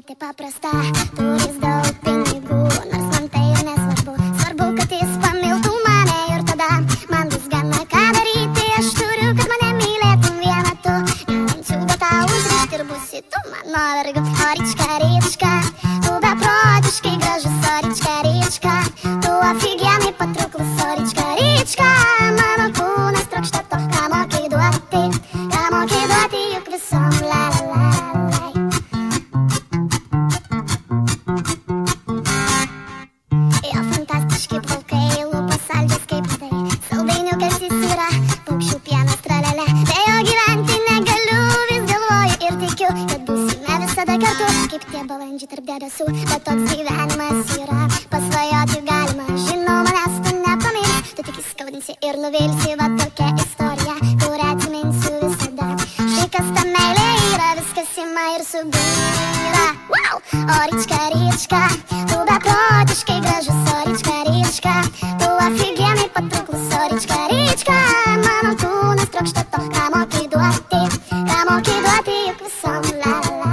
Taip paprasta, turis daug pinigų, nors man tai ir nesvarbu. Svarbu, kad jis pamiltų mane ir tada man bus gana ką daryti. Aš turiu, kad mane mylėtum vieną tu. Lenciūgą tau užrišti ir būsi tu mano vergu. O Ryčka, Ryčka, tu beprotiškai gražus. O Ryčka, Ryčka, tu офигенный patrauklus. O Ryčka, Ryčka, mano kūnas trokšta to, ką moki duoti. Ką moki duoti juk visom, la la la. Kaip tie balandžiai tarp debesų, bet toks gyvenimas yra. Pasvajoti galima, žinau, manęs tu nepamils. Tu tik įskaudinsi ir nuvilsi, va tokia istorija, kurią atsiminsiu visada. Štai kas ta meilė yra, viskas ima ir subyra. Wow! O Ryčka, Ryčka, tu beprotiškai gražus. O Ryčka, Ryčka, tu офигенный patrauklus. O Ryčka, Ryčka, mano kūnas trokšta to, ką moki duoti juk visom, la la la.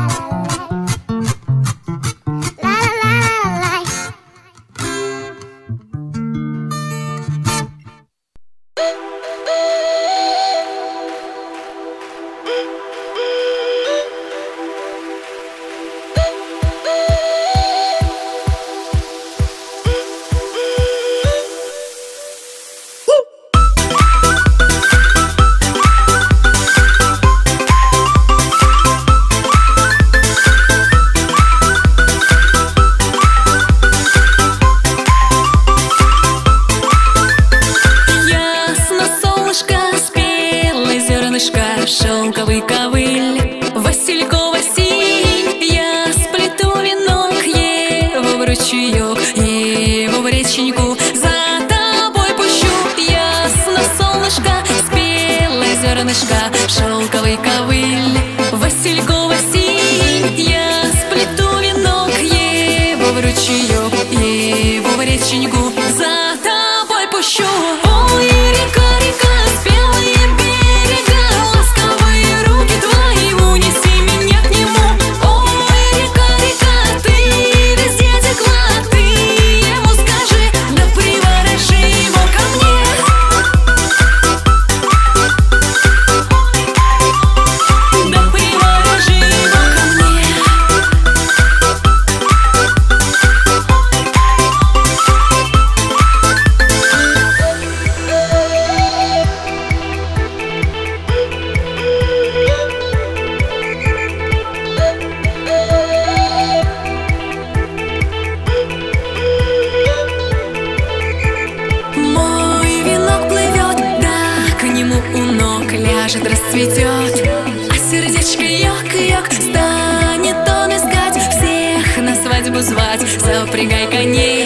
Шелковый ковыль, васильково синь, я сплету венок, его в ручеек, его в реченьку, за тобой пущу. Ясно, солнышко, спелое зернышко, шелковый ковыль, васильково синь, я сплету венок, его в ручеек, его в реченьку, за тобой пущу. Ой, река, река, спелые берега, ласковые руки твои, унеси меня к нему. Ой, река, река, ты везде текла, ты ему скажи, да приворожи его ко мне. Да приворожи его ко мне. Мой венок плывет, да к нему у ног ляжет, расцветет, а сердечко ёк-ёк, станет он искать, всех на свадьбу звать, запрягай коней.